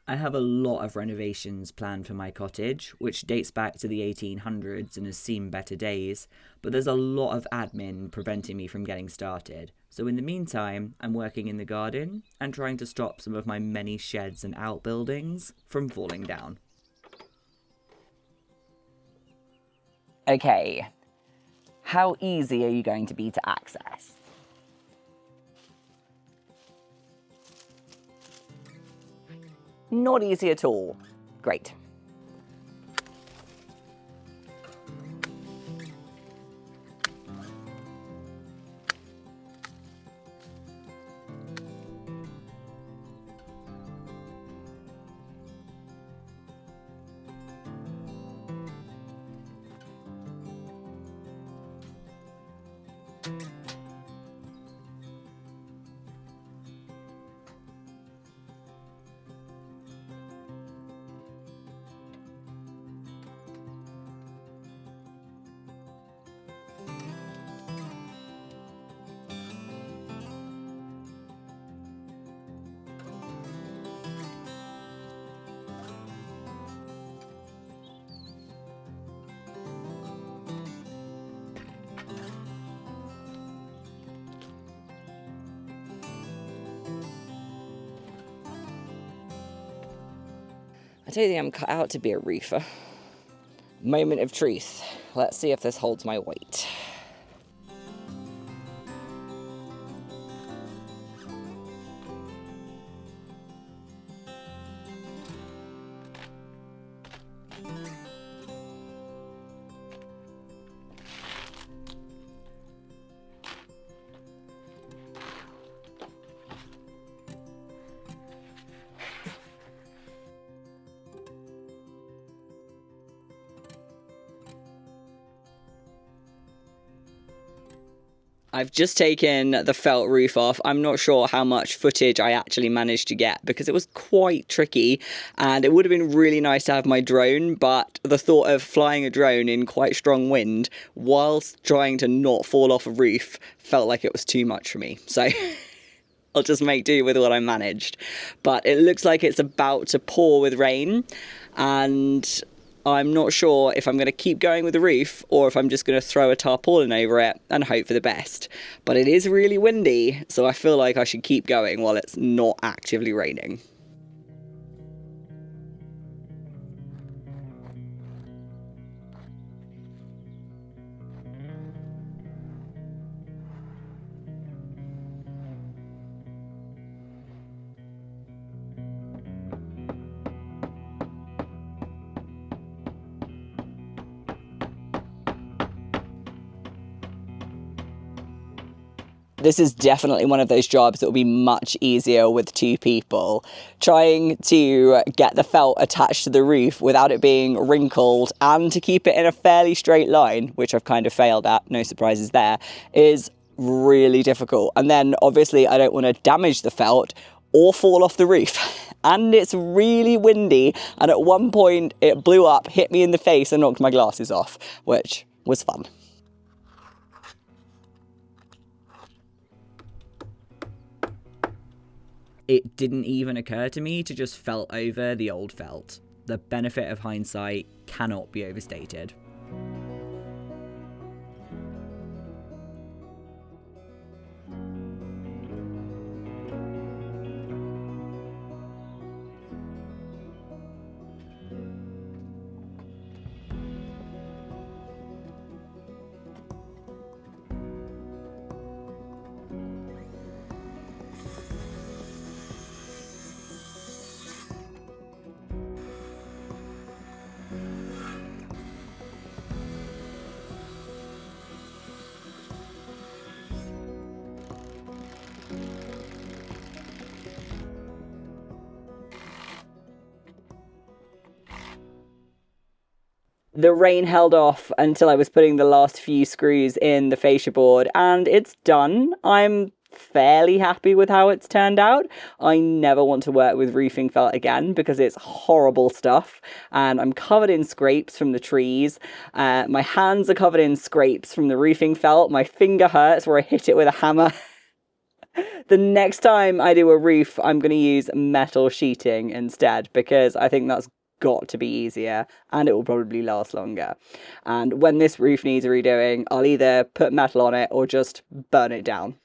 I have a lot of renovations planned for my cottage, which dates back to the 1800s and has seen better days, but there's a lot of admin preventing me from getting started. So in the meantime, I'm working in the garden and trying to stop some of my many sheds and outbuildings from falling down. Okay, how easy are you going to be to access? Not easy at all. Great. I don't think I'm cut out to be a roofer. Moment of truth. Let's see if this holds my weight. I've just taken the felt roof off. I'm not sure how much footage I actually managed to get because it was quite tricky, and it would have been really nice to have my drone, but the thought of flying a drone in quite strong wind whilst trying to not fall off a roof felt like it was too much for me. So I'll just make do with what I managed. But it looks like it's about to pour with rain, and I'm not sure if I'm going to keep going with the roof or if I'm just going to throw a tarpaulin over it and hope for the best. But it is really windy, so I feel like I should keep going while it's not actively raining. This is definitely one of those jobs that will be much easier with two people. Trying to get the felt attached to the roof without it being wrinkled and to keep it in a fairly straight line, which I've kind of failed at, no surprises there, is really difficult. And then obviously I don't want to damage the felt or fall off the roof. And it's really windy, and at one point it blew up, hit me in the face and knocked my glasses off, which was fun. It didn't even occur to me to just felt over the old felt. The benefit of hindsight cannot be overstated. The rain held off until I was putting the last few screws in the fascia board, and it's done. I'm fairly happy with how it's turned out. I never want to work with roofing felt again because it's horrible stuff, and I'm covered in scrapes from the trees. My hands are covered in scrapes from the roofing felt. My finger hurts where I hit it with a hammer. The next time I do a roof, I'm going to use metal sheeting instead because I think that's got to be easier and it will probably last longer. And when this roof needs redoing, I'll either put metal on it or just burn it down.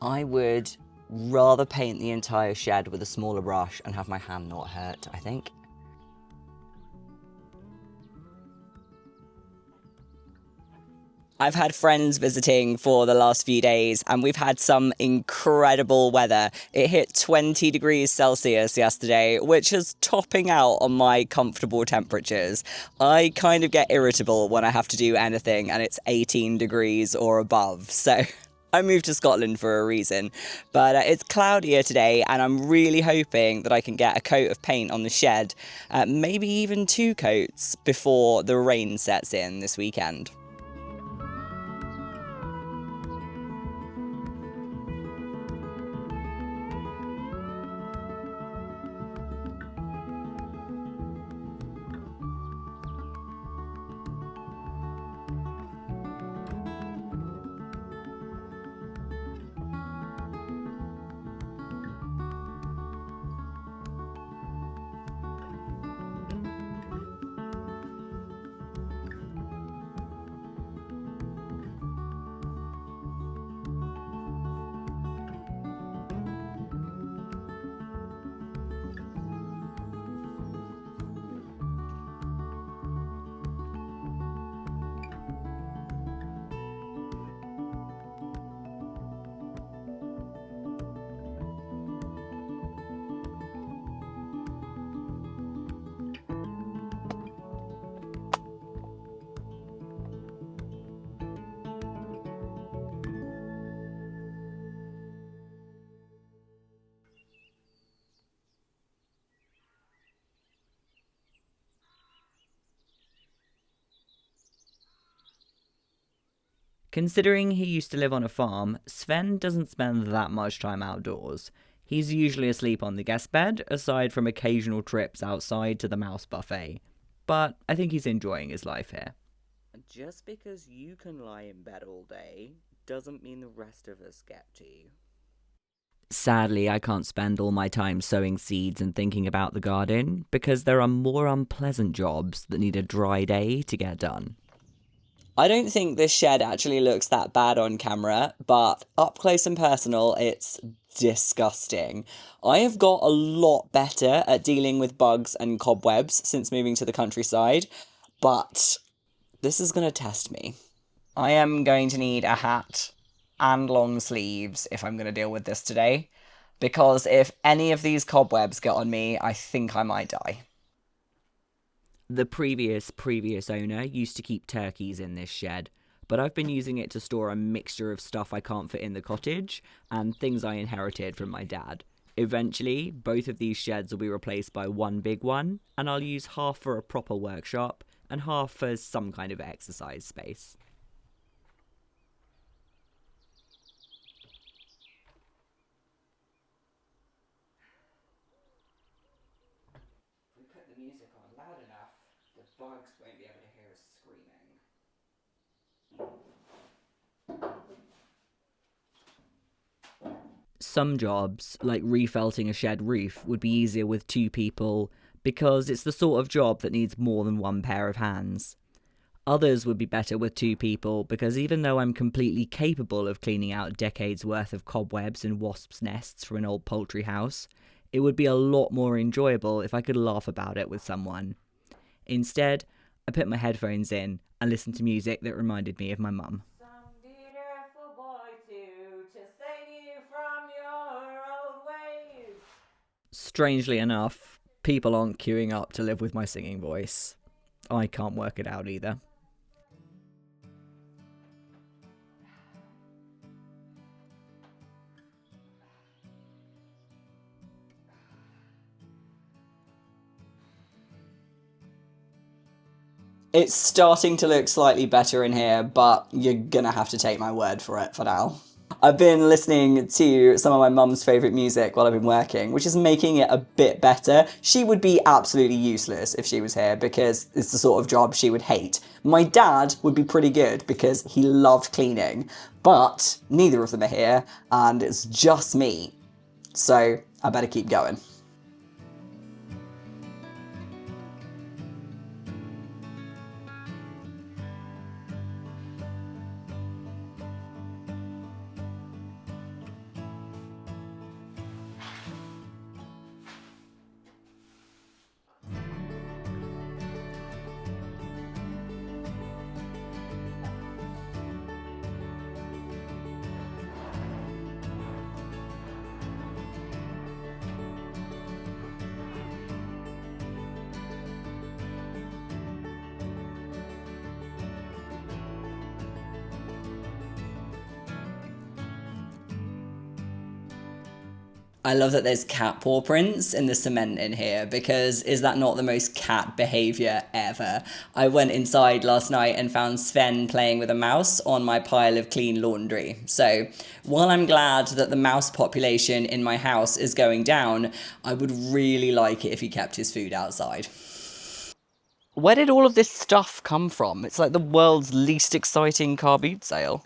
I would rather paint the entire shed with a smaller brush and have my hand not hurt, I think. I've had friends visiting for the last few days and we've had some incredible weather. It hit 20 degrees Celsius yesterday, which is topping out on my comfortable temperatures. I kind of get irritable when I have to do anything and it's 18 degrees or above, so I moved to Scotland for a reason. But it's cloudier today and I'm really hoping that I can get a coat of paint on the shed, maybe even 2 coats before the rain sets in this weekend. Considering he used to live on a farm, Sven doesn't spend that much time outdoors. He's usually asleep on the guest bed, aside from occasional trips outside to the mouse buffet. But I think he's enjoying his life here. Just because you can lie in bed all day doesn't mean the rest of us get to. Sadly, I can't spend all my time sowing seeds and thinking about the garden because there are more unpleasant jobs that need a dry day to get done. I don't think this shed actually looks that bad on camera, but up close and personal, it's disgusting. I have got a lot better at dealing with bugs and cobwebs since moving to the countryside, but this is going to test me. I am going to need a hat and long sleeves if I'm going to deal with this today, because if any of these cobwebs get on me, I think I might die. The previous owner used to keep turkeys in this shed, but I've been using it to store a mixture of stuff I can't fit in the cottage and things I inherited from my dad. Eventually, both of these sheds will be replaced by one big one, and I'll use half for a proper workshop and half for some kind of exercise space. If we put the music on loud enough, the bugs won't be able to hear us screaming. Some jobs, like refelting a shed roof, would be easier with two people because it's the sort of job that needs more than one pair of hands. Others would be better with two people because even though I'm completely capable of cleaning out decades worth of cobwebs and wasps' nests from an old poultry house, it would be a lot more enjoyable if I could laugh about it with someone. Instead, I put my headphones in and listened to music that reminded me of my mum. Some beautiful boy to save you from your old ways. Strangely enough, people aren't queuing up to live with my singing voice. I can't work it out either. It's starting to look slightly better in here, but you're gonna have to take my word for it for now. I've been listening to some of my mum's favourite music while I've been working, which is making it a bit better. She would be absolutely useless if she was here because it's the sort of job she would hate. My dad would be pretty good because he loved cleaning, but neither of them are here and it's just me. So I better keep going. I love that there's cat paw prints in the cement in here because is that not the most cat behaviour ever? I went inside last night and found Sven playing with a mouse on my pile of clean laundry. So while I'm glad that the mouse population in my house is going down, I would really like it if he kept his food outside. Where did all of this stuff come from? It's like the world's least exciting car boot sale.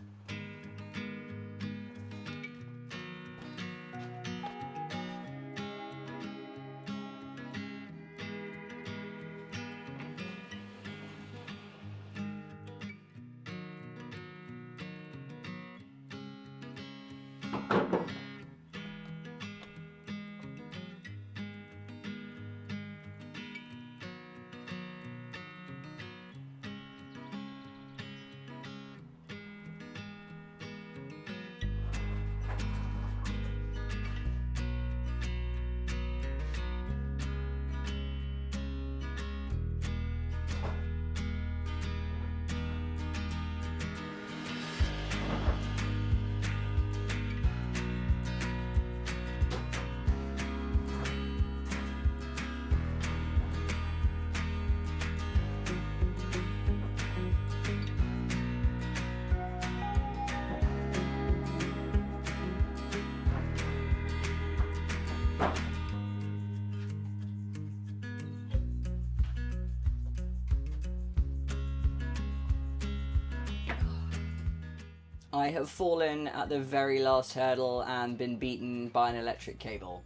I have fallen at the very last hurdle and been beaten by an electric cable.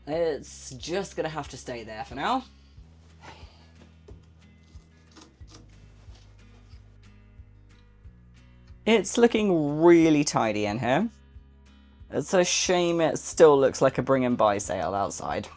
It's just gonna have to stay there for now. It's looking really tidy in here. It's a shame it still looks like a bring and buy sale outside.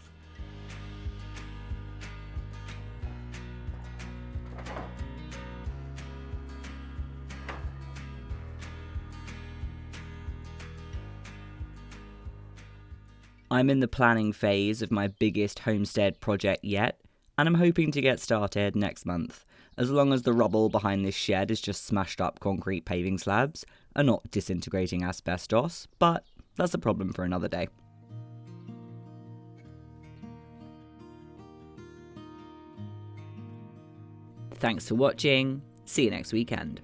I'm in the planning phase of my biggest homestead project yet, and I'm hoping to get started next month, as long as the rubble behind this shed is just smashed up concrete paving slabs and not disintegrating asbestos, but that's a problem for another day. Thanks for watching, see you next weekend.